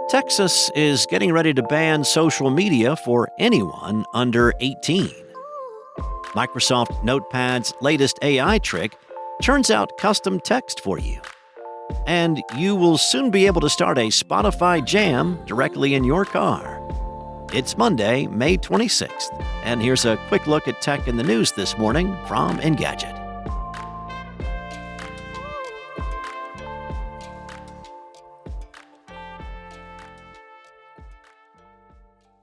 Texas is getting ready to ban social media for anyone under 18. Microsoft Notepad's latest AI trick churns out custom text for you. And you will soon be able to start a Spotify jam directly in your car. It's Monday, May 26th, and here's a quick look at tech in the news this morning from Engadget.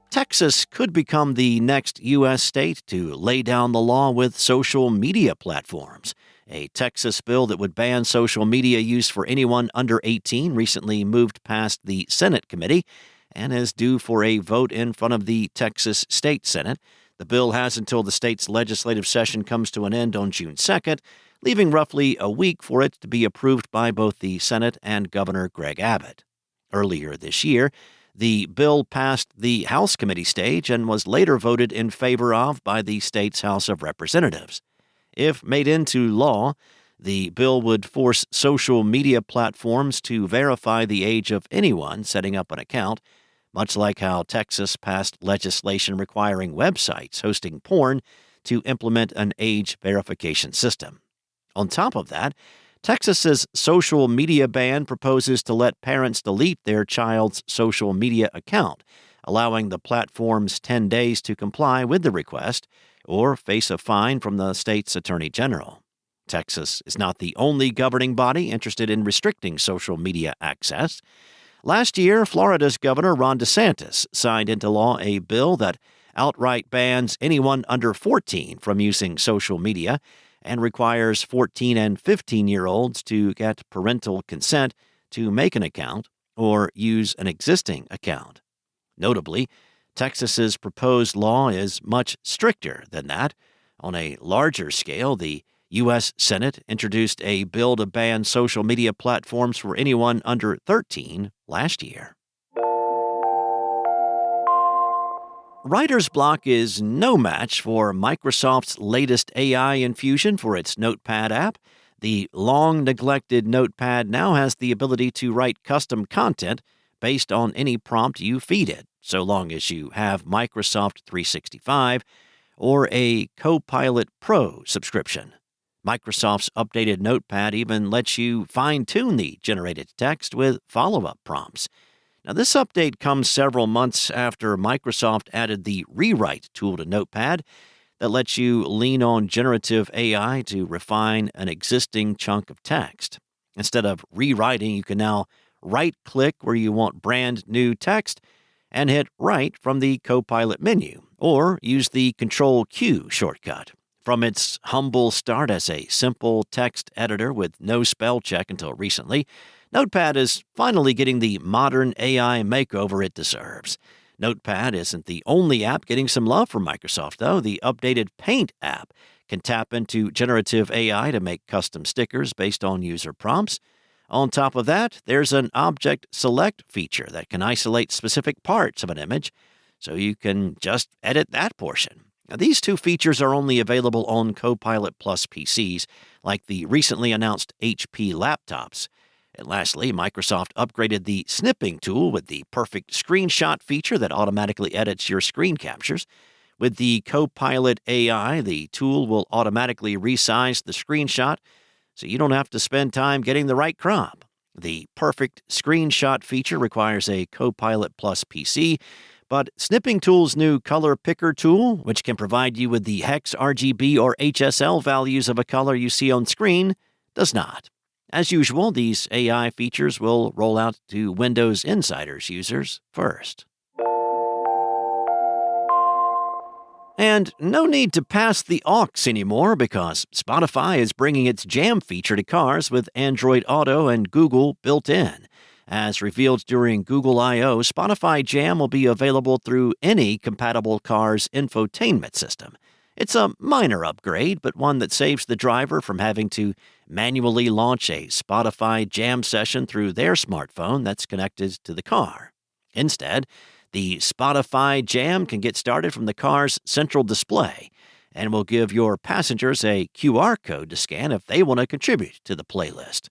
Texas could become the next U.S. state to lay down the law with social media platforms. A Texas bill that would ban social media use for anyone under 18 recently moved past the Senate committee and is due for a vote in front of the Texas State Senate. The bill has until the state's legislative session comes to an end on June 2nd, leaving roughly a week for it to be approved by both the Senate and Governor Greg Abbott. Earlier this year, the bill passed the House committee stage and was later voted in favor of by the state's House of Representatives. If made into law, the bill would force social media platforms to verify the age of anyone setting up an account, much like how Texas passed legislation requiring websites hosting porn to implement an age verification system. On top of that, Texas's social media ban proposes to let parents delete their child's social media account, allowing the platforms 10 days to comply with the request or face a fine from the state's attorney general. Texas is not the only governing body interested in restricting social media access. Last year, Florida's Governor Ron DeSantis signed into law a bill that outright bans anyone under 14 from using social media and requires 14 and 15-year-olds to get parental consent to make an account or use an existing account. Notably, Texas's proposed law is much stricter than that. On a larger scale, the U.S. Senate introduced a bill to ban social media platforms for anyone under 13 last year. Writer's block is no match for Microsoft's latest AI infusion for its Notepad app. The long-neglected Notepad now has the ability to write custom content based on any prompt you feed it, so long as you have Microsoft 365 or a Copilot Pro subscription. Microsoft's updated Notepad even lets you fine-tune the generated text with follow-up prompts. Now, this update comes several months after Microsoft added the Rewrite tool to Notepad that lets you lean on generative AI to refine an existing chunk of text. Instead of rewriting, you can now right-click where you want brand new text and hit Write from the Copilot menu, or use the Control-Q shortcut. From its humble start as a simple text editor with no spell check until recently, Notepad is finally getting the modern AI makeover it deserves. Notepad isn't the only app getting some love from Microsoft, though. The updated Paint app can tap into generative AI to make custom stickers based on user prompts. On top of that, there's an Object Select feature that can isolate specific parts of an image, so you can just edit that portion. Now, these two features are only available on Copilot Plus PCs, like the recently announced HP laptops. And lastly, Microsoft upgraded the snipping tool with the perfect screenshot feature that automatically edits your screen captures. With the Copilot AI, the tool will automatically resize the screenshot so you don't have to spend time getting the right crop. The perfect screenshot feature requires a Copilot Plus PC, but Snipping Tool's new Color Picker tool, which can provide you with the hex, RGB, or HSL values of a color you see on screen, does not. As usual, these AI features will roll out to Windows Insiders users first. And no need to pass the aux anymore because Spotify is bringing its Jam feature to cars with Android Auto and Google built in. As revealed during Google I/O, Spotify Jam will be available through any compatible car's infotainment system. It's a minor upgrade, but one that saves the driver from having to manually launch a Spotify Jam session through their smartphone that's connected to the car. Instead, the Spotify Jam can get started from the car's central display and will give your passengers a QR code to scan if they want to contribute to the playlist.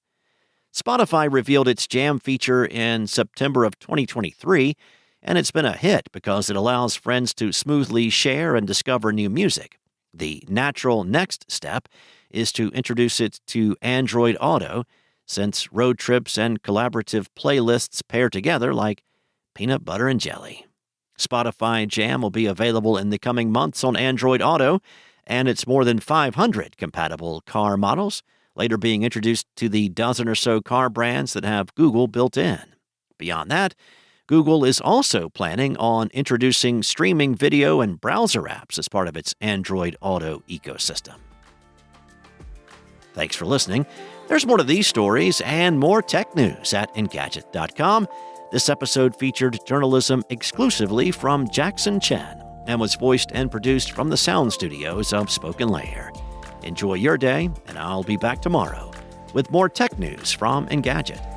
Spotify revealed its Jam feature in September of 2023, and it's been a hit because it allows friends to smoothly share and discover new music. The natural next step is to introduce it to Android Auto, since road trips and collaborative playlists pair together like peanut butter and jelly. Spotify Jam will be available in the coming months on Android Auto and its more than 500 compatible car models, later being introduced to the dozen or so car brands that have Google built in. Beyond that, Google is also planning on introducing streaming video and browser apps as part of its Android Auto ecosystem. Thanks for listening. There's more to these stories and more tech news at Engadget.com. This episode featured journalism exclusively from Jackson Chen and was voiced and produced from the sound studios of Spoken Layer. Enjoy your day, and I'll be back tomorrow with more tech news from Engadget.